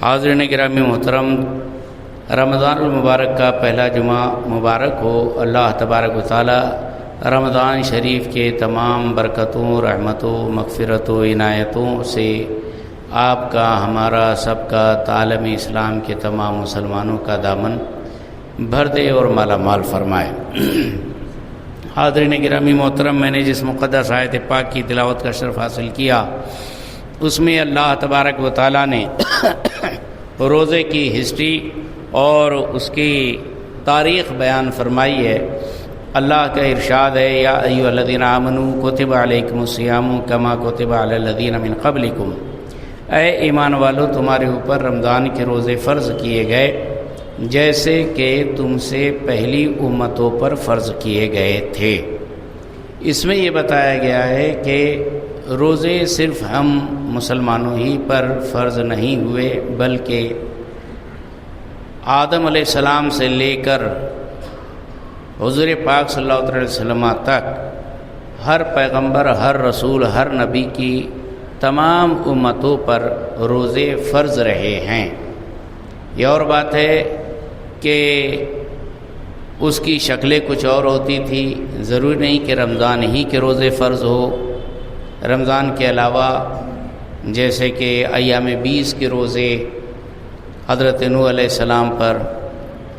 حاضرین گرامی محترم، رمضان المبارک کا پہلا جمعہ مبارک ہو۔ اللہ تبارک و تعالی رمضان شریف کے تمام برکتوں، رحمتوں، مغفرتوں، عنایتوں سے آپ کا، ہمارا سب کا، عالم اسلام کے تمام مسلمانوں کا دامن بھر دے اور مالا مال فرمائے۔ حاضرین گرامی محترم، میں نے جس مقدس آیت پاک کی تلاوت کا شرف حاصل کیا، اس میں اللہ تبارک و تعالیٰ نے روزے کی ہسٹری اور اس کی تاریخ بیان فرمائی ہے۔ اللہ کا ارشاد ہے، یا ایھا الذین آمنوا کتب علیکم الصیام کما کتب علی الذین من قبلکم، اے ایمان والو، تمہارے اوپر رمضان کے روزے فرض کیے گئے جیسے کہ تم سے پہلی امتوں پر فرض کیے گئے تھے۔ اس میں یہ بتایا گیا ہے کہ روزے صرف ہم مسلمانوں ہی پر فرض نہیں ہوئے، بلکہ آدم علیہ السلام سے لے کر حضور پاک صلی اللہ علیہ وسلم تک ہر پیغمبر، ہر رسول، ہر نبی کی تمام امتوں پر روزے فرض رہے ہیں۔ یہ اور بات ہے کہ اس کی شکلیں کچھ اور ہوتی تھی، ضروری نہیں کہ رمضان ہی کے روزے فرض ہو۔ رمضان کے علاوہ جیسے کہ ایام 20 کے روزے حضرت نوح علیہ السلام پر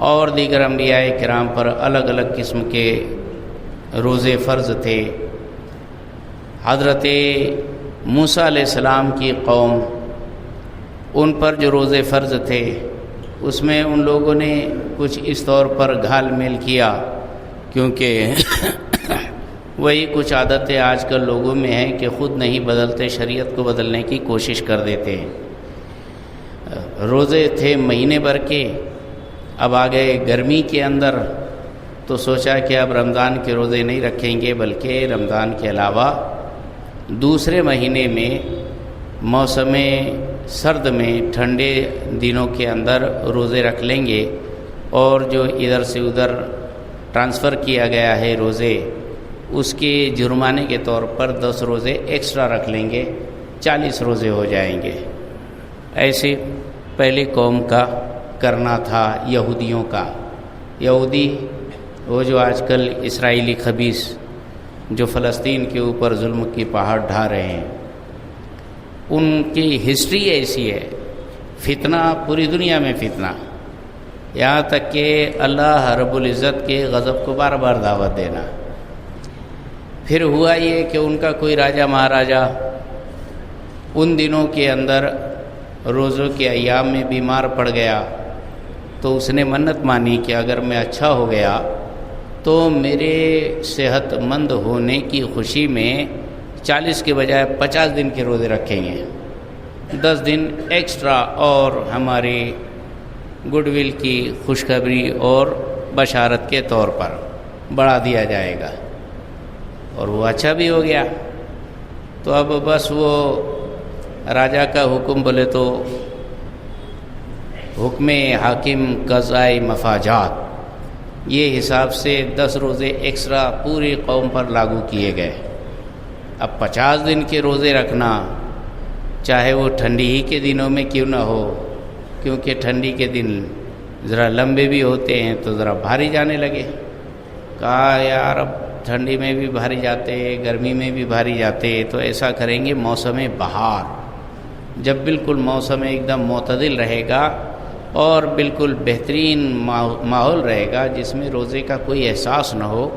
اور دیگر انبیاء کرام پر الگ الگ قسم کے روزے فرض تھے۔ حضرت موسیٰ علیہ السلام کی قوم، ان پر جو روزے فرض تھے، اس میں ان لوگوں نے کچھ اس طور پر گھال میل کیا، کیونکہ وہی کچھ عادتیں آج کل لوگوں میں ہیں کہ خود نہیں بدلتے، شریعت کو بدلنے کی کوشش کر دیتے ہیں۔ روزے تھے مہینے بھر کے، اب آ گئے گرمی کے اندر، تو سوچا کہ اب رمضان کے روزے نہیں رکھیں گے، بلکہ رمضان کے علاوہ دوسرے مہینے میں موسم سرد میں ٹھنڈے دنوں کے اندر روزے رکھ لیں گے، اور جو ادھر سے ادھر ٹرانسفر کیا گیا ہے روزے، اس کے جرمانے کے طور پر 10 روزے ایکسٹرا رکھ لیں گے، 40 روزے ہو جائیں گے۔ ایسے پہلی قوم کا کرنا تھا، یہودیوں کا۔ یہودی وہ جو آج کل اسرائیلی خبیث جو فلسطین کے اوپر ظلم کی پہاڑ ڈھا رہے ہیں، ان کی ہسٹری ایسی ہے، فتنہ پوری دنیا میں فتنہ، یہاں تک کہ اللہ رب العزت کے غضب کو بار بار دعوت دینا۔ پھر ہوا یہ کہ ان کا کوئی راجہ مہاراجہ ان دنوں کے اندر روزوں کے ایام میں بیمار پڑ گیا، تو اس نے منت مانی کہ اگر میں اچھا ہو گیا تو میرے صحت مند ہونے کی خوشی میں 40 کے بجائے 50 دن کے روزے رکھیں گے، 10 دن ایکسٹرا، اور ہماری گڈ ول کی خوشخبری اور بشارت کے طور پر بڑھا دیا جائے گا۔ اور وہ اچھا بھی ہو گیا۔ تو اب بس وہ راجہ کا حکم بولے تو حکم حاکم قضائے مفاجات، یہ حساب سے 10 روزے ایکسٹرا پوری قوم پر لاگو کیے گئے۔ اب 50 دن کے روزے رکھنا، چاہے وہ ٹھنڈی ہی کے دنوں میں کیوں نہ ہو، کیونکہ ٹھنڈی کے دن ذرا لمبے بھی ہوتے ہیں تو ذرا بھاری جانے لگے۔ کہا یار اب ٹھنڈی میں بھی بھاری جاتے، گرمی میں بھی بھاری جاتے، تو ایسا کریں گے موسم بہار، جب بالکل موسم ایک دم معتدل رہے گا اور بالکل بہترین ماحول رہے گا، جس میں روزے کا کوئی احساس نہ ہو،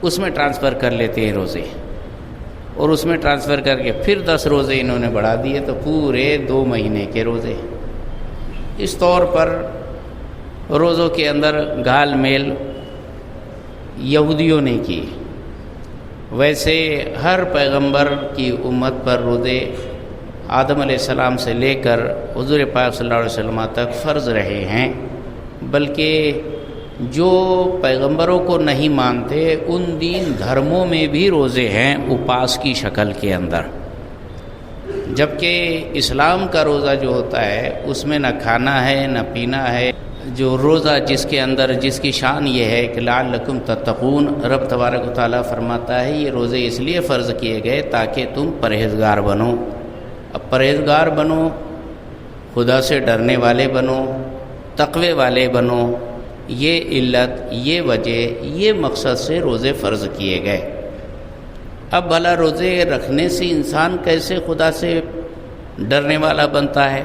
اس میں ٹرانسفر کر لیتے ہیں روزے، اور اس میں ٹرانسفر کر کے پھر 10 روزے انہوں نے بڑھا دیے، تو پورے 2 مہینے کے روزے۔ اس طور پر روزوں کے اندر گھال میل یہودیوں نے کی۔ ویسے ہر پیغمبر کی امت پر روزے آدم علیہ السلام سے لے کر حضور پاک صلی اللہ علیہ وسلم تک فرض رہے ہیں، بلکہ جو پیغمبروں کو نہیں مانتے ان دین دھرموں میں بھی روزے ہیں اپاس کی شکل کے اندر، جبکہ اسلام کا روزہ جو ہوتا ہے اس میں نہ کھانا ہے نہ پینا ہے۔ جو روزہ جس کے اندر جس کی شان یہ ہے کہ لعلکم تتقون، رب تبارک و تعالیٰ فرماتا ہے یہ روزے اس لیے فرض کیے گئے تاکہ تم پرہیزگار بنو۔ اب پرہیزگار بنو، خدا سے ڈرنے والے بنو، تقوی والے بنو، یہ علت، یہ وجہ، یہ مقصد سے روزے فرض کیے گئے۔ اب بھلا روزے رکھنے سے انسان کیسے خدا سے ڈرنے والا بنتا ہے؟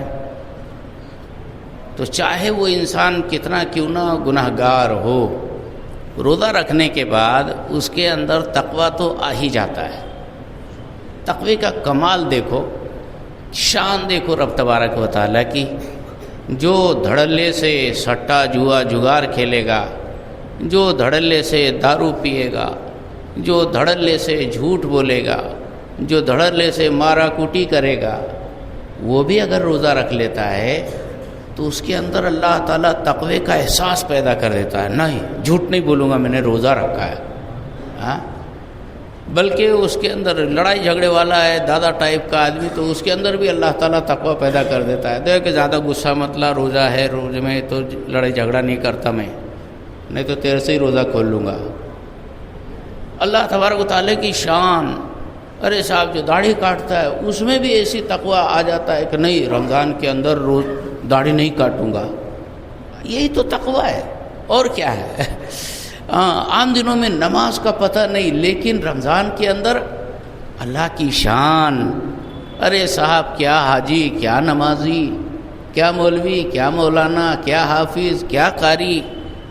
تو چاہے وہ انسان کتنا کیوں نہ گناہ گار ہو، روزہ رکھنے کے بعد اس کے اندر تقوی تو آ ہی جاتا ہے۔ تقوی کا کمال دیکھو، شان دیکھو رب تبارک و تعالیٰ کی۔ جو دھڑلے سے سٹا جوا جگار کھیلے گا، جو دھڑلے سے دارو پیے گا، جو دھڑلے سے جھوٹ بولے گا، جو دھڑلے سے مارا کوٹی کرے گا، وہ بھی اگر روزہ رکھ لیتا ہے تو اس کے اندر اللہ تعالیٰ تقوی کا احساس پیدا کر دیتا ہے۔ نہیں، جھوٹ نہیں بولوں گا، میں نے روزہ رکھا ہے۔ ہاں، بلکہ اس کے اندر لڑائی جھگڑے والا ہے، دادا ٹائپ کا آدمی، تو اس کے اندر بھی اللہ تعالیٰ تقوی پیدا کر دیتا ہے۔ دیکھ کہ زیادہ غصہ مت لا، روزہ ہے، روزے میں تو لڑائی جھگڑا نہیں کرتا میں، نہیں تو تیرے سے ہی روزہ کھول لوں گا۔ اللہ تبارک و تعالیٰ کی شان۔ ارے صاحب جو داڑھی کاٹتا ہے اس میں بھی ایسی تقوی آ جاتا ہے کہ نہیں، رمضان کے اندر روز داڑھی نہیں کاٹوں گا۔ یہی تو تقوی ہے، اور کیا ہے؟ عام دنوں میں نماز کا پتہ نہیں، لیکن رمضان کے اندر اللہ کی شان۔ ارے صاحب کیا حاجی، کیا نمازی، کیا مولوی، کیا مولانا، کیا حافظ، کیا قاری،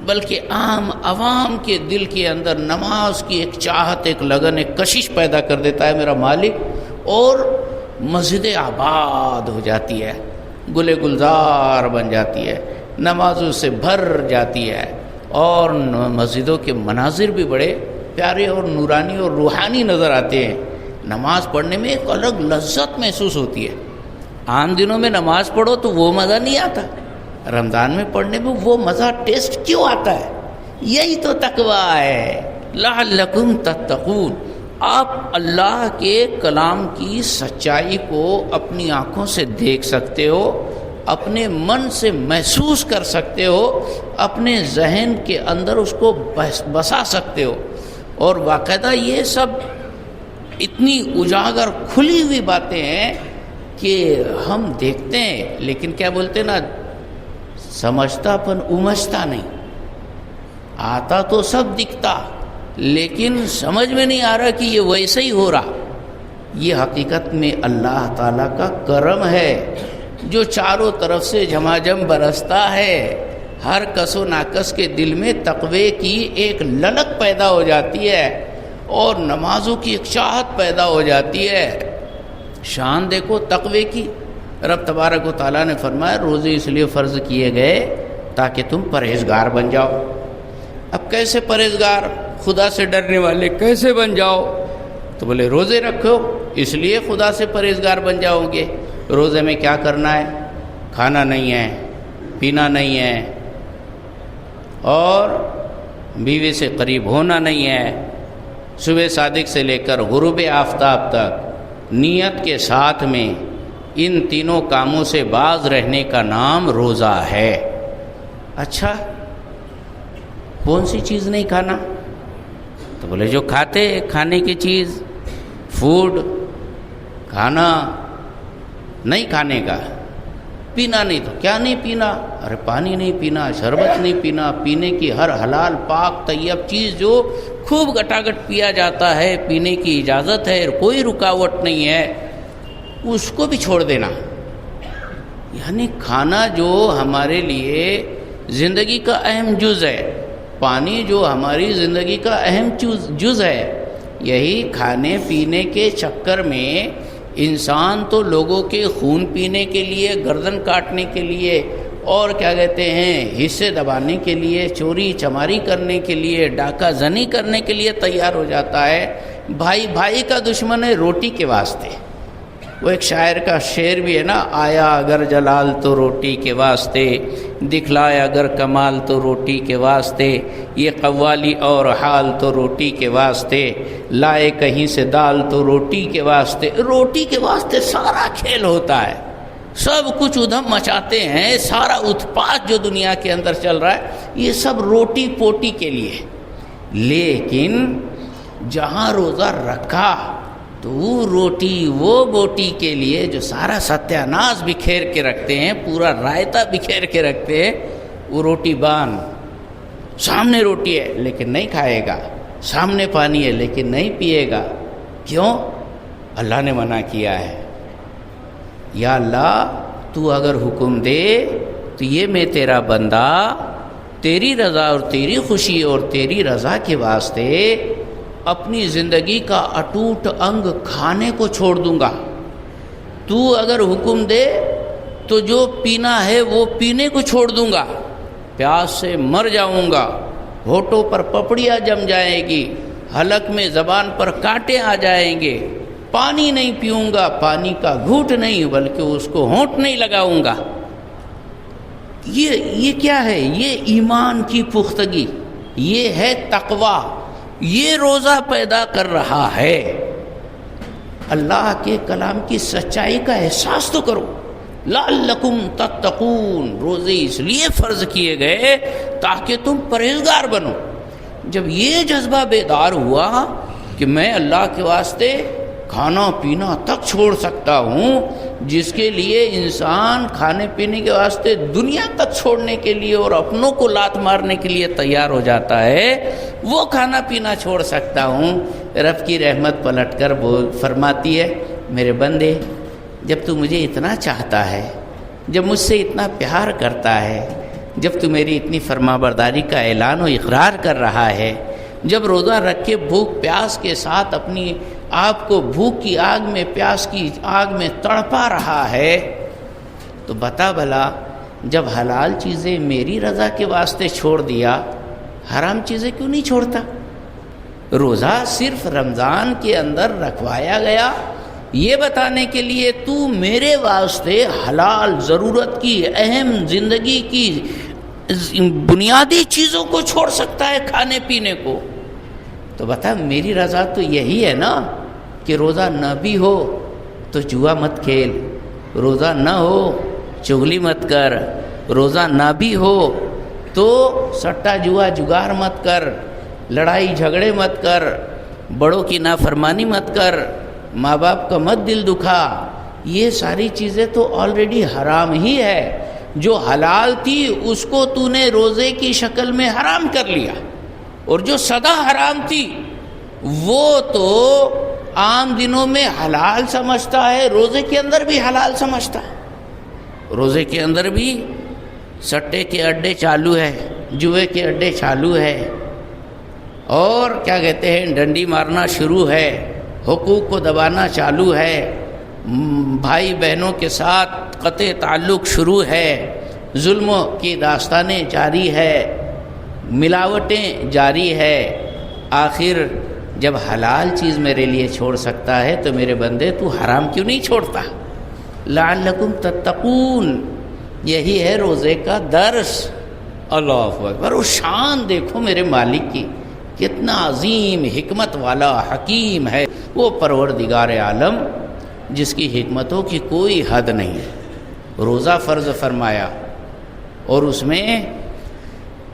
بلکہ عام عوام کے دل کے اندر نماز کی ایک چاہت، ایک لگن، ایک کشش پیدا کر دیتا ہے میرا مالک، اور مسجد آباد ہو جاتی ہے، گل گلزار بن جاتی ہے، نمازوں سے بھر جاتی ہے، اور مسجدوں کے مناظر بھی بڑے پیارے اور نورانی اور روحانی نظر آتے ہیں۔ نماز پڑھنے میں ایک الگ لذت محسوس ہوتی ہے۔ عام دنوں میں نماز پڑھو تو وہ مزہ نہیں آتا، رمضان میں پڑھنے میں وہ مزہ، ٹیسٹ کیوں آتا ہے؟ یہی تو تقویٰ ہے۔ لعلکم تتقون، آپ اللہ کے کلام کی سچائی کو اپنی آنکھوں سے دیکھ سکتے ہو، اپنے من سے محسوس کر سکتے ہو، اپنے ذہن کے اندر اس کو بسا سکتے ہو، اور باقاعدہ یہ سب اتنی اجاگر کھلی ہوئی باتیں ہیں کہ ہم دیکھتے ہیں، لیکن کیا بولتے نا، سمجھتا پن امجھتا نہیں، آتا تو سب دکھتا، لیکن سمجھ میں نہیں آ رہا کہ یہ ویسے ہی ہو رہا۔ یہ حقیقت میں اللہ تعالیٰ کا کرم ہے جو چاروں طرف سے جھماجھم برستا ہے۔ ہر کس و ناکس کے دل میں تقوی کی ایک للک پیدا ہو جاتی ہے، اور نمازوں کی ایک چاہت پیدا ہو جاتی ہے۔ شان دیکھو تقوی کی۔ رب تبارک و تعالیٰ نے فرمایا روزے اس لیے فرض کیے گئے تاکہ تم پرہیزگار بن جاؤ۔ اب کیسے پرہیزگار، خدا سے ڈرنے والے کیسے بن جاؤ؟ تو بولے روزے رکھو، اس لیے خدا سے پرہیزگار بن جاؤ گے۔ روزے میں کیا کرنا ہے؟ کھانا نہیں ہے، پینا نہیں ہے، اور بیوی سے قریب ہونا نہیں ہے۔ صبح صادق سے لے کر غروب آفتاب تک نیت کے ساتھ میں ان تینوں کاموں سے باز رہنے کا نام روزہ ہے۔ اچھا، کون سی چیز نہیں کھانا؟ تو بولے جو کھاتے، کھانے کی چیز، فوڈ، کھانا نہیں کھانے کا۔ پینا نہیں تو کیا نہیں پینا؟ ارے پانی نہیں پینا، شربت نہیں پینا، پینے کی ہر حلال پاک طیب چیز جو خوب گٹاگٹ پیا جاتا ہے، پینے کی اجازت ہے، کوئی رکاوٹ نہیں ہے، اس کو بھی چھوڑ دینا۔ یعنی کھانا جو ہمارے لیے زندگی کا اہم جز ہے، پانی جو ہماری زندگی کا اہم جز ہے، یہی کھانے پینے کے چکر میں انسان تو لوگوں کے خون پینے کے لیے، گردن کاٹنے کے لیے، اور کیا کہتے ہیں، حصے دبانے کے لیے، چوری چماری کرنے کے لیے، ڈاکہ زنی کرنے کے لیے تیار ہو جاتا ہے۔ بھائی بھائی کا دشمن ہے روٹی کے واسطے۔ وہ ایک شاعر کا شعر بھی ہے نا، آیا اگر جلال تو روٹی کے واسطے، دکھلائے اگر کمال تو روٹی کے واسطے، یہ قوالی اور حال تو روٹی کے واسطے، لائے کہیں سے دال تو روٹی کے واسطے۔ روٹی کے واسطے سارا کھیل ہوتا ہے، سب کچھ ادھم مچاتے ہیں، سارا اتپات جو دنیا کے اندر چل رہا ہے یہ سب روٹی پوٹی کے لیے۔ لیکن جہاں روزہ رکھا تو وہ روٹی وہ بوٹی کے لیے جو سارا ستیہ ناش بکھیر کے رکھتے ہیں، پورا رائتا بکھیر کے رکھتے ہیں، وہ روٹی بان، سامنے روٹی ہے لیکن نہیں کھائے گا، سامنے پانی ہے لیکن نہیں پیے گا. کیوں؟ اللہ نے منع کیا ہے. یا اللہ تو اگر حکم دے تو یہ میں تیرا بندہ تیری رضا اور تیری خوشی اور تیری رضا کے واسطے اپنی زندگی کا اٹوٹ انگ کھانے کو چھوڑ دوں گا. تو اگر حکم دے تو جو پینا ہے وہ پینے کو چھوڑ دوں گا، پیاس سے مر جاؤں گا، ہونٹوں پر پپڑیاں جم جائیں گی، حلق میں زبان پر کانٹے آ جائیں گے، پانی نہیں پیوں گا، پانی کا گھونٹ نہیں بلکہ اس کو ہونٹ نہیں لگاؤں گا. یہ کیا ہے؟ یہ ایمان کی پختگی، یہ ہے تقویٰ، یہ روزہ پیدا کر رہا ہے. اللہ کے کلام کی سچائی کا احساس تو کرو. لعلکم تتقون، روزے اس لیے فرض کیے گئے تاکہ تم پرہیزگار بنو. جب یہ جذبہ بیدار ہوا کہ میں اللہ کے واسطے کھانا پینا تک چھوڑ سکتا ہوں، جس کے لیے انسان کھانے پینے کے واسطے دنیا تک چھوڑنے کے لیے اور اپنوں کو لات مارنے کے لیے تیار ہو جاتا ہے، وہ کھانا پینا چھوڑ سکتا ہوں. رب کی رحمت پلٹ کر فرماتی ہے، میرے بندے جب تو مجھے اتنا چاہتا ہے، جب مجھ سے اتنا پیار کرتا ہے، جب تو میری اتنی فرما برداری کا اعلان و اقرار کر رہا ہے، جب روزہ رکھ کے بھوک پیاس کے ساتھ اپنی آپ کو بھوک کی آگ میں پیاس کی آگ میں تڑپا رہا ہے، تو بتا بھلا جب حلال چیزیں میری رضا کے واسطے چھوڑ دیا، حرام چیزیں کیوں نہیں چھوڑتا؟ روزہ صرف رمضان کے اندر رکھوایا گیا یہ بتانے کے لیے تو میرے واسطے حلال ضرورت کی اہم زندگی کی بنیادی چیزوں کو چھوڑ سکتا ہے، کھانے پینے کو. تو بتا میری رضا تو یہی ہے نا کہ روزہ نہ بھی ہو تو جوا مت کھیل، روزہ نہ ہو چغلی مت کر، روزہ نہ بھی ہو تو سٹا جوا جگار مت کر، لڑائی جھگڑے مت کر، بڑوں کی نافرمانی مت کر، ماں باپ کا مت دل دکھا. یہ ساری چیزیں تو آلریڈی حرام ہی ہے. جو حلال تھی اس کو تو نے روزے کی شکل میں حرام کر لیا، اور جو سدا حرام تھی وہ تو عام دنوں میں حلال سمجھتا ہے، روزے کے اندر بھی حلال سمجھتا ہے. روزے کے اندر بھی سٹے کے اڈے چالو ہے، جوئے کے اڈے چالو ہے، اور کیا کہتے ہیں ڈنڈی مارنا شروع ہے، حقوق کو دبانا چالو ہے، بھائی بہنوں کے ساتھ قطع تعلق شروع ہے، ظلم کی داستانیں جاری ہے، ملاوٹیں جاری ہے. آخر جب حلال چیز میرے لیے چھوڑ سکتا ہے تو میرے بندے تو حرام کیوں نہیں چھوڑتا؟ لعلکم تتقون، یہی ہے روزے کا درس. اللہ اکبر. اور شان دیکھو میرے مالک کی، کتنا عظیم حکمت والا حکیم ہے وہ پروردگار عالم، جس کی حکمتوں کی کوئی حد نہیں. روزہ فرض فرمایا اور اس میں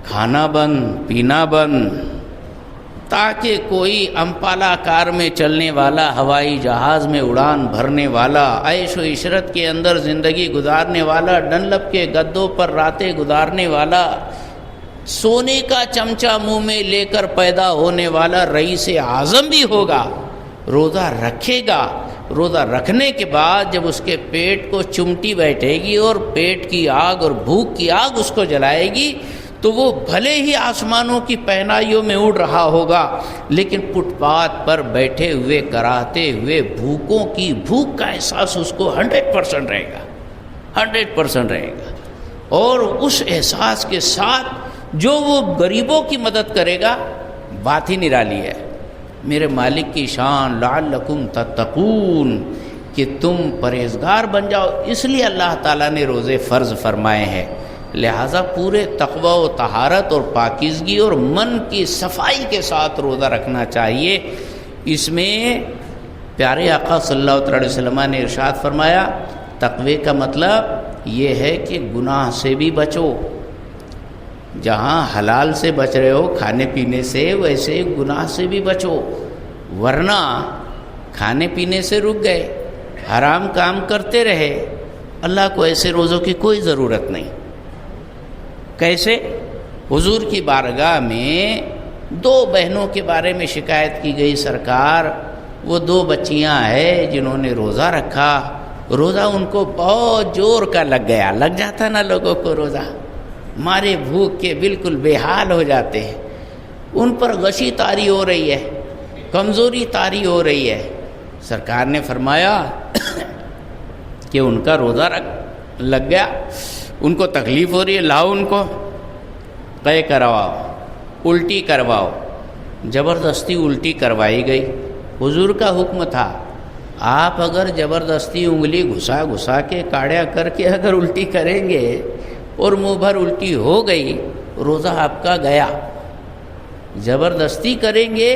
کھانا بند، پینا بند، تاکہ کوئی امپالہ کار میں چلنے والا، ہوائی جہاز میں اڑان بھرنے والا، عیش و عشرت کے اندر زندگی گزارنے والا، ڈنلپ کے گدوں پر راتیں گزارنے والا، سونے کا چمچہ منہ میں لے کر پیدا ہونے والا رئیس اعظم بھی ہوگا، روزہ رکھے گا. روزہ رکھنے کے بعد جب اس کے پیٹ کو چمٹی بیٹھے گی اور پیٹ کی آگ اور بھوک کی آگ اس کو جلائے گی، تو وہ بھلے ہی آسمانوں کی پہنائیوں میں اڑ رہا ہوگا، لیکن فٹ پاتھ پر بیٹھے ہوئے کراہتے ہوئے بھوکوں کی بھوک کا احساس اس کو 100% رہے گا، 100% رہے گا. اور اس احساس کے ساتھ جو وہ غریبوں کی مدد کرے گا، بات ہی نرالی ہے. میرے مالک کی شان لعلکم تتقون، کہ تم پرہیزگار بن جاؤ. اس لیے اللہ تعالیٰ نے روزے فرض فرمائے ہیں. لہٰذا پورے تقوی و طہارت اور پاکیزگی اور من کی صفائی کے ساتھ روزہ رکھنا چاہیے. اس میں پیارے آقا صلی اللہ علیہ وسلم نے ارشاد فرمایا، تقوی کا مطلب یہ ہے کہ گناہ سے بھی بچو. جہاں حلال سے بچ رہے ہو کھانے پینے سے، ویسے گناہ سے بھی بچو، ورنہ کھانے پینے سے رک گئے، حرام کام کرتے رہے، اللہ کو ایسے روزوں کی کوئی ضرورت نہیں۔ کیسے؟ حضور کی بارگاہ میں 2 بہنوں کے بارے میں شکایت کی گئی، سرکار وہ 2 بچیاں ہیں جنہوں نے روزہ رکھا، روزہ ان کو بہت زور کا لگ گیا، لگ جاتا نا لوگوں کو روزہ، مارے بھوک کے بالکل بے حال ہو جاتے ہیں، ان پر غشی طاری ہو رہی ہے، کمزوری طاری ہو رہی ہے۔ سرکار نے فرمایا کہ ان کا روزہ لگ گیا، ان کو تکلیف ہو رہی ہے، لاؤ ان کو قے کرواؤ، الٹی کرواؤ۔ زبردستی الٹی کروائی گئی۔ حضور کا حکم تھا، آپ اگر زبردستی انگلی گھسا گھسا کے کاڑیا کر کے اگر الٹی کریں گے اور منہ بھر الٹی ہو گئی، روزہ آپ کا گیا۔ زبردستی کریں گے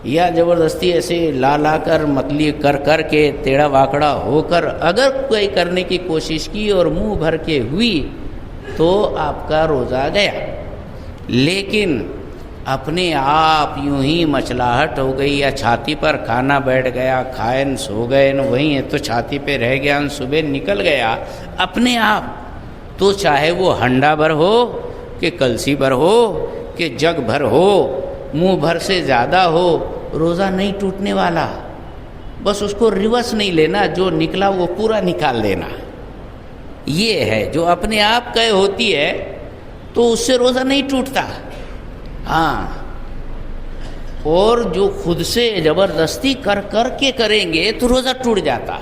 یا زبردستی ایسے لا کر متلی کر کے ٹیڑھا واکڑا ہو کر اگر کوئی کرنے کی کوشش کی اور منہ بھر کے ہوئی تو آپ کا روزہ گیا۔ لیکن اپنے آپ یوں ہی مچلاہٹ ہو گئی یا چھاتی پر کھانا بیٹھ گیا، کھائن سو گئے ن وہیں ہے تو چھاتی پہ رہ گیا، صبح نکل گیا اپنے آپ، تو چاہے وہ ہنڈا بھر ہو کہ کلسی بھر ہو کہ جگ بھر ہو، منہ بھر سے زیادہ ہو، روزہ نہیں ٹوٹنے والا۔ بس اس کو ریورس نہیں لینا، جو نکلا وہ پورا نکال دینا۔ یہ ہے جو اپنے آپ کا ہوتی ہے تو اس سے روزہ نہیں ٹوٹتا۔ ہاں، اور جو خود سے زبردستی کر کے کریں گے تو روزہ ٹوٹ جاتا۔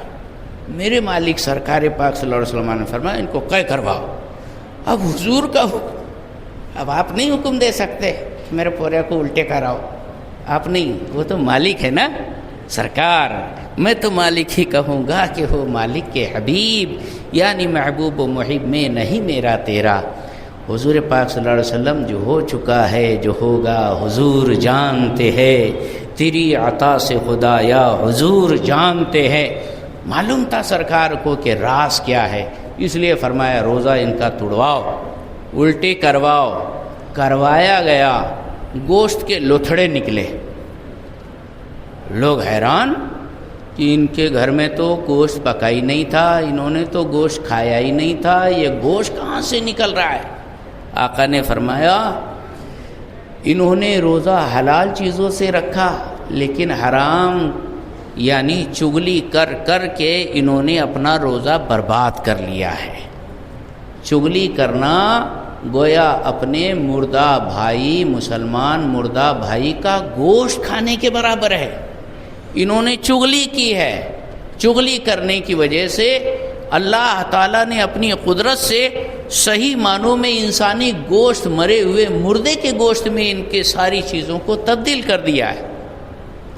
میرے مالک سرکار پاک صلی اللہ علیہ وسلم نے فرمایا ان کو قے کرواؤ۔ اب حضور کا حکم، اب آپ نہیں حکم دے سکتے میرے پورے کو الٹے کراؤ، آپ نہیں، وہ تو مالک ہے نا سرکار، میں تو مالک ہی کہوں گا کہ ہو مالک کے حبیب، یعنی محبوب و محب میں نہیں میرا تیرا۔ حضور پاک صلی اللہ علیہ وسلم جو ہو چکا ہے، جو ہوگا حضور جانتے ہیں، تیری عطا سے خدا یا حضور جانتے ہیں۔ معلوم تھا سرکار کو کہ راز کیا ہے، اس لیے فرمایا روزہ ان کا توڑواؤ، الٹی کرواؤ۔ کروایا گیا، گوشت کے لوتھڑے نکلے۔ لوگ حیران کہ ان کے گھر میں تو گوشت پکا ہی نہیں تھا، انہوں نے تو گوشت کھایا ہی نہیں تھا، یہ گوشت کہاں سے نکل رہا ہے؟ آقا نے فرمایا انہوں نے روزہ حلال چیزوں سے رکھا، لیکن حرام یعنی چغلی کر کے انہوں نے اپنا روزہ برباد کر لیا ہے۔ چغلی کرنا گویا اپنے مردہ بھائی، مسلمان مردہ بھائی کا گوشت کھانے کے برابر ہے۔ انہوں نے چغلی کی ہے۔ چغلی کرنے کی وجہ سے اللہ تعالیٰ نے اپنی قدرت سے صحیح معنوں میں انسانی گوشت، مرے ہوئے مردے کے گوشت میں ان کے ساری چیزوں کو تبدیل کر دیا ہے۔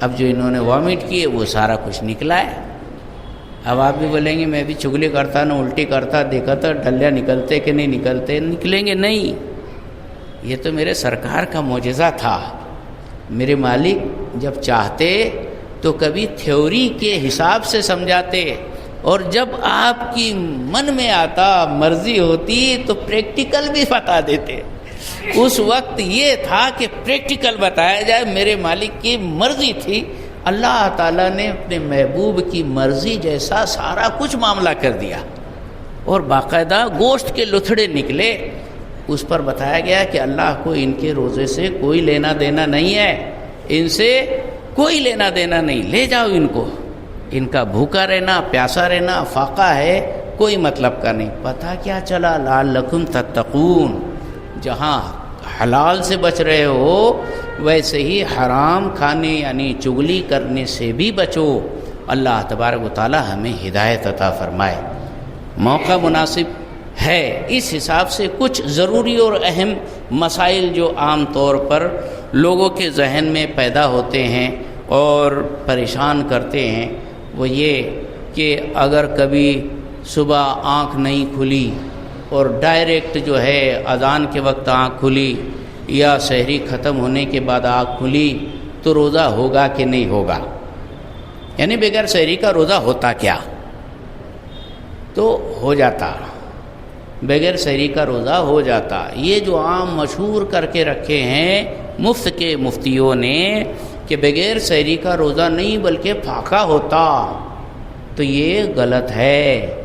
اب جو انہوں نے وامٹ کیے وہ سارا کچھ نکلا ہے۔ اب آپ بھی بولیں گے میں بھی چغلی کرتا نا الٹی کرتا، دیکھا تھا ڈلیا نکلتے کہ نہیں نکلتے؟ نکلیں گے نہیں۔ یہ تو میرے سرکار کا معجزہ تھا۔ میرے مالک جب چاہتے تو کبھی تھیوری کے حساب سے سمجھاتے، اور جب آپ کی من میں آتا، مرضی ہوتی تو پریکٹیکل بھی بتا دیتے۔ اس وقت یہ تھا کہ پریکٹیکل بتایا جائے، میرے مالک کی مرضی تھی۔ اللہ تعالیٰ نے اپنے محبوب کی مرضی جیسا سارا کچھ معاملہ کر دیا، اور باقاعدہ گوشت کے لتھڑے نکلے۔ اس پر بتایا گیا کہ اللہ کو ان کے روزے سے کوئی لینا دینا نہیں ہے، ان سے کوئی لینا دینا نہیں، لے جاؤ ان کو، ان کا بھوکا رہنا، پیاسا رہنا، فاقہ ہے، کوئی مطلب کا نہیں۔ پتہ کیا چلا؟ لعلکم تتقون، جہاں حلال سے بچ رہے ہو ویسے ہی حرام کھانے یعنی چغلی کرنے سے بھی بچو۔ اللہ تبارک و تعالی ہمیں ہدایت عطا فرمائے۔ موقع مناسب ہے، اس حساب سے کچھ ضروری اور اہم مسائل جو عام طور پر لوگوں کے ذہن میں پیدا ہوتے ہیں اور پریشان کرتے ہیں، وہ یہ کہ اگر کبھی صبح آنکھ نہیں کھلی اور ڈائریکٹ جو ہے اذان کے وقت آنکھ کھلی یا سحری ختم ہونے کے بعد آنکھ کھلی تو روزہ ہوگا کہ نہیں ہوگا؟ یعنی بغیر سحری کا روزہ ہوتا کیا؟ تو ہو جاتا، بغیر سحری کا روزہ ہو جاتا۔ یہ جو عام مشہور کر کے رکھے ہیں مفت کے مفتیوں نے کہ بغیر سحری کا روزہ نہیں بلکہ فاقہ ہوتا، تو یہ غلط ہے۔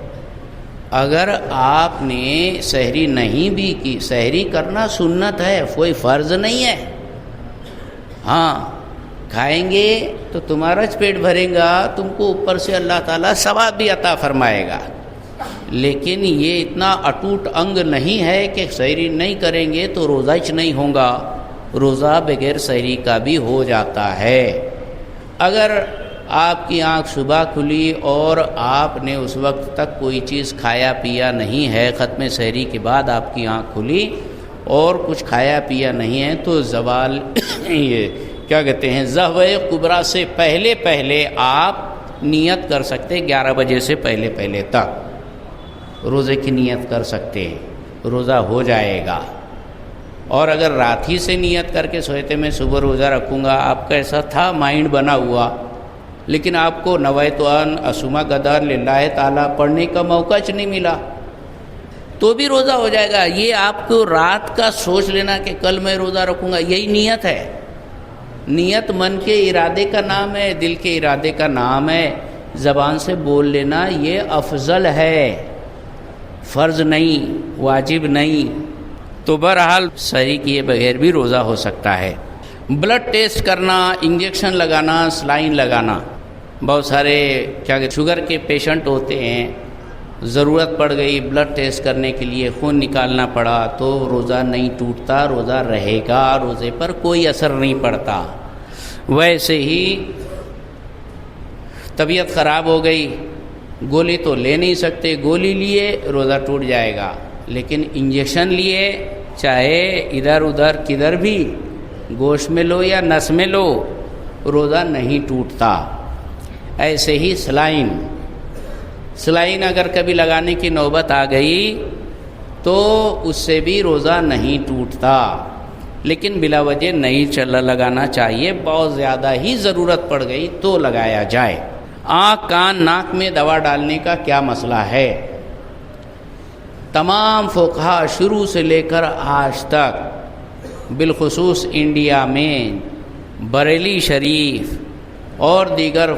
اگر آپ نے سحری نہیں بھی کی، سحری کرنا سنت ہے، کوئی فرض نہیں ہے۔ ہاں کھائیں گے تو تمہارا پیٹ بھرے گا، تم کو اوپر سے اللہ تعالیٰ ثواب بھی عطا فرمائے گا، لیکن یہ اتنا اٹوٹ انگ نہیں ہے کہ سحری نہیں کریں گے تو روزہ ہی نہیں ہوگا۔ روزہ بغیر سحری کا بھی ہو جاتا ہے۔ اگر آپ کی آنکھ صبح کھلی اور آپ نے اس وقت تک کوئی چیز کھایا پیا نہیں ہے، ختم سحری کے بعد آپ کی آنکھ کھلی اور کچھ کھایا پیا نہیں ہے، تو زوال یہ کیا کہتے ہیں ظہوِ کبریٰ سے پہلے آپ نیت کر سکتے، 11 بجے سے پہلے تک روزے کی نیت کر سکتے ہیں، روزہ ہو جائے گا۔ اور اگر رات ہی سے نیت کر کے سوئے تھے میں صبح روزہ رکھوں گا، آپ کا ایسا تھا مائنڈ بنا ہوا، لیکن آپ کو نویت ان اصوم غدا للہ تعالیٰ پڑھنے کا موقع نہیں ملا، تو بھی روزہ ہو جائے گا۔ یہ آپ کو رات کا سوچ لینا کہ کل میں روزہ رکھوں گا، یہی نیت ہے۔ نیت من کے ارادے کا نام ہے، دل کے ارادے کا نام ہے، زبان سے بول لینا یہ افضل ہے، فرض نہیں، واجب نہیں۔ تو بہرحال سحری کیے بغیر بھی روزہ ہو سکتا ہے۔ بلڈ ٹیسٹ کرنا، انجیکشن لگانا، سلائن لگانا، بہت سارے کیا کہ شوگر کے پیشنٹ ہوتے ہیں، ضرورت پڑ گئی بلڈ ٹیسٹ کرنے کے لیے، خون نکالنا پڑا، تو روزہ نہیں ٹوٹتا، روزہ رہے گا، روزے پر کوئی اثر نہیں پڑتا۔ ویسے ہی طبیعت خراب ہو گئی، گولی تو لے نہیں سکتے، گولی لیے روزہ ٹوٹ جائے گا، لیکن انجیکشن لیے چاہے ادھر ادھر کدھر بھی، گوشت میں لو یا نس میں لو، روزہ نہیں ٹوٹتا۔ ایسے ہی سلائن اگر کبھی لگانے کی نوبت آ گئی تو اس سے بھی روزہ نہیں ٹوٹتا، لیکن بلا وجہ نہیں لگانا چاہیے، بہت زیادہ ہی ضرورت پڑ گئی تو لگایا جائے۔ آنکھ کان ناک میں دوا ڈالنے کا کیا مسئلہ ہے؟ تمام فقہا شروع سے لے کر آج تک، بالخصوص انڈیا میں بریلی شریف اور دیگر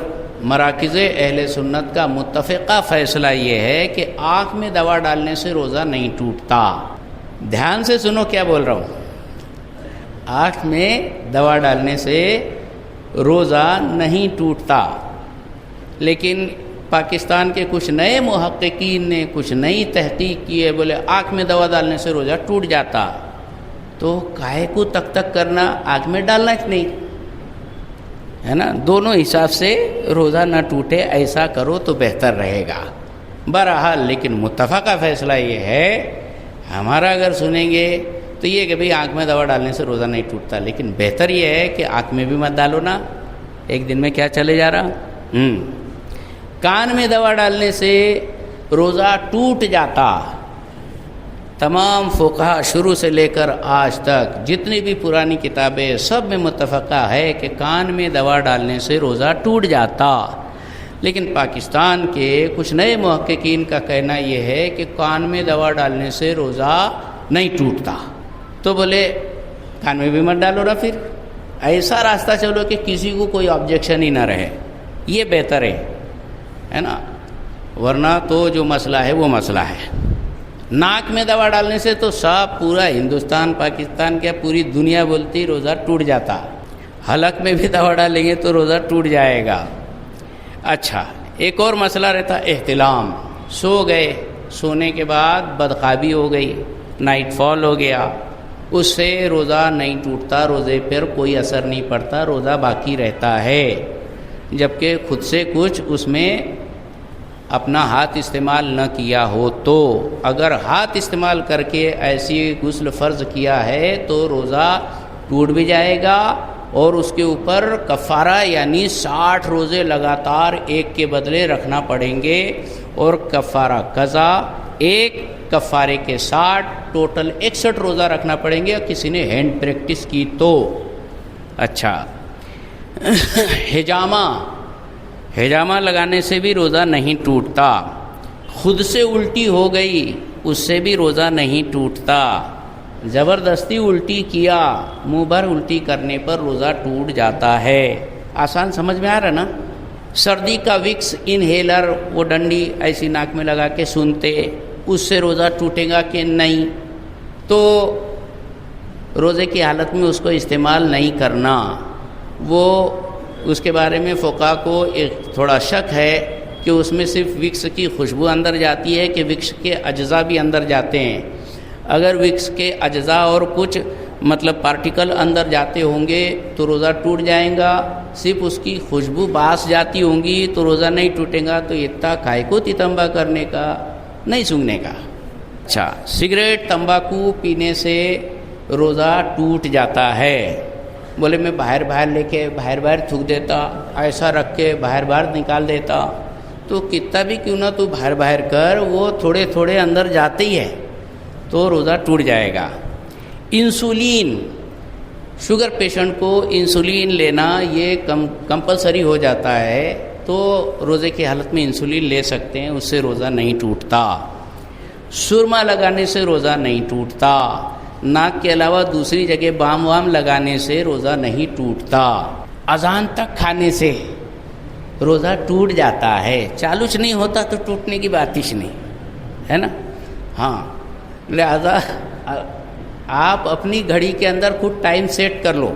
مراکز اہل سنت کا متفقہ فیصلہ یہ ہے کہ آنکھ میں دوا ڈالنے سے روزہ نہیں ٹوٹتا۔ دھیان سے سنو کیا بول رہا ہوں، آنکھ میں دوا ڈالنے سے روزہ نہیں ٹوٹتا، لیکن پاکستان کے کچھ نئے محققین نے کچھ نئی تحقیق کی ہے، بولے آنکھ میں دوا ڈالنے سے روزہ ٹوٹ جاتا، تو کاہے کو تک کرنا، آنکھ میں ڈالنا کہ نہیں، ہے نا؟ دونوں حساب سے روزہ نہ ٹوٹے ایسا کرو تو بہتر رہے گا۔ بہرحال لیکن متفقہ فیصلہ یہ ہے، ہمارا اگر سنیں گے تو یہ کہ بھئی آنکھ میں دوا ڈالنے سے روزہ نہیں ٹوٹتا، لیکن بہتر یہ ہے کہ آنکھ میں بھی مت ڈالو نا، ایک دن میں کیا چلے جا رہا۔ کان میں دوا ڈالنے سے روزہ ٹوٹ جاتا۔ تمام فقہا شروع سے لے کر آج تک جتنی بھی پرانی کتابیں سب میں متفقہ ہے کہ کان میں دوا ڈالنے سے روزہ ٹوٹ جاتا، لیکن پاکستان کے کچھ نئے محققین کا کہنا یہ ہے کہ کان میں دوا ڈالنے سے روزہ نہیں ٹوٹتا، تو بولے کان میں بھی مت ڈالو نا، پھر ایسا راستہ چلو کہ کسی کو کوئی آبجیکشن ہی نہ رہے، یہ بہتر ہے نا، ورنہ تو جو مسئلہ ہے وہ مسئلہ ہے۔ ناک میں دوا ڈالنے سے تو سب پورا ہندوستان پاکستان کیا پوری دنیا بولتی روزہ ٹوٹ جاتا، حلق میں بھی دوا ڈالیں گے تو روزہ ٹوٹ جائے گا۔ اچھا، ایک اور مسئلہ رہتا احتلام، سو گئے، سونے کے بعد بدخوابی ہو گئی، نائٹ فال ہو گیا، اس سے روزہ نہیں ٹوٹتا، روزے پر کوئی اثر نہیں پڑتا، روزہ باقی رہتا ہے، جبکہ خود سے کچھ اس میں اپنا ہاتھ استعمال نہ کیا ہو تو۔ اگر ہاتھ استعمال کر کے ایسی غسل فرض کیا ہے تو روزہ ٹوٹ بھی جائے گا، اور اس کے اوپر کفارہ یعنی 60 روزے لگاتار ایک کے بدلے رکھنا پڑیں گے، اور کفارہ قضا ایک کفارے کے 60 ٹوٹل 61 روزہ رکھنا پڑیں گے، اور کسی نے ہینڈ پریکٹس کی تو۔ اچھا، حجامہ لگانے سے بھی روزہ نہیں ٹوٹتا، خود سے الٹی ہو گئی اس سے بھی روزہ نہیں ٹوٹتا، زبردستی الٹی کیا، منہ بھر الٹی کرنے پر روزہ ٹوٹ جاتا ہے۔ آسان سمجھ میں آ رہا نا؟ سردی کا وکس انہیلر، وہ ڈنڈی ایسی ناک میں لگا کے سنتے، اس سے روزہ ٹوٹے گا کہ نہیں؟ تو روزے کی حالت میں اس کو استعمال نہیں کرنا۔ وہ اس کے بارے میں فقہا کو ایک تھوڑا شک ہے کہ اس میں صرف وکس کی خوشبو اندر جاتی ہے کہ وکس کے اجزاء بھی اندر جاتے ہیں۔ اگر وکس کے اجزاء اور کچھ پارٹیکل اندر جاتے ہوں گے تو روزہ ٹوٹ جائے گا، صرف اس کی خوشبو باس جاتی ہوں گی تو روزہ نہیں ٹوٹے گا۔ تو اتنا کائے کو تتمبا کرنے کا، نہیں سونگھنے کا۔ اچھا، سگریٹ تمباکو پینے سے روزہ ٹوٹ جاتا ہے۔ بولے میں باہر لے کے باہر تھوک دیتا، ایسا رکھ کے باہر نکال دیتا، تو کتنا بھی کیوں نہ تو باہر کر، وہ تھوڑے تھوڑے اندر جاتے ہی ہے تو روزہ ٹوٹ جائے گا۔ انسولین، شوگر پیشنٹ کو انسولین لینا یہ کمپلسری ہو جاتا ہے، تو روزے کی حالت میں انسولین لے سکتے ہیں، اس سے روزہ نہیں ٹوٹتا۔ سرما لگانے سے روزہ نہیں ٹوٹتا۔ ناک کے علاوہ دوسری جگہ بام وام لگانے سے روزہ نہیں ٹوٹتا۔ اذان تک کھانے سے روزہ ٹوٹ جاتا ہے۔ چالوچ نہیں ہوتا تو ٹوٹنے کی بات ہی نہیں ہے نا۔ ہاں، لہذا آپ اپنی گھڑی کے اندر خود ٹائم سیٹ کر لو۔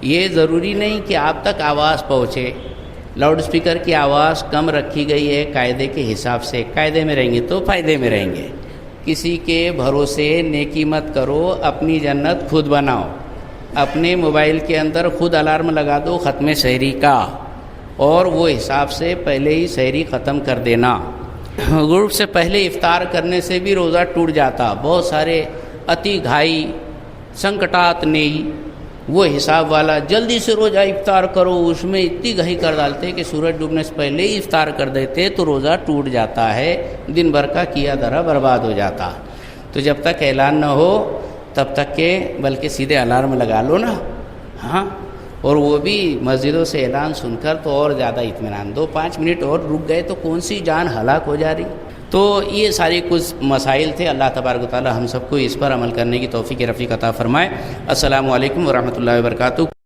یہ ضروری نہیں کہ آپ تک آواز پہنچے۔ لاؤڈ اسپیکر کی آواز کم رکھی گئی ہے قاعدے کے حساب سے، قاعدے میں رہیں گے تو فائدے میں رہیں گے۔ کسی کے بھروسے نیکی مت کرو، اپنی جنت خود بناؤ۔ اپنے موبائل کے اندر خود الارم لگا دو ختم سحری کا، اور وہ حساب سے پہلے ہی سحری ختم کر دینا۔ غروب سے پہلے افطار کرنے سے بھی روزہ ٹوٹ جاتا۔ بہت سارے اتی گھائی سنکٹات نہیں، وہ حساب والا جلدی سے روزہ افطار کرو، اس میں اتنی گہی کر ڈالتے کہ سورج ڈوبنے سے پہلے ہی افطار کر دیتے تو روزہ ٹوٹ جاتا ہے، دن بھر کا کیا دھرا برباد ہو جاتا۔ تو جب تک اعلان نہ ہو تب تک کہ بلکہ سیدھے الارم لگا لو نا، ہاں، اور وہ بھی مسجدوں سے اعلان سن کر تو اور زیادہ اطمینان دو۔ 5 منٹ اور رک گئے تو کون سی جان ہلاک ہو جا رہی۔ تو یہ ساری کچھ مسائل تھے۔ اللہ تبارک و تعالی ہم سب کو اس پر عمل کرنے کی توفیق رفیق عطا فرمائے۔ السلام علیکم ورحمۃ اللہ وبرکاتہ۔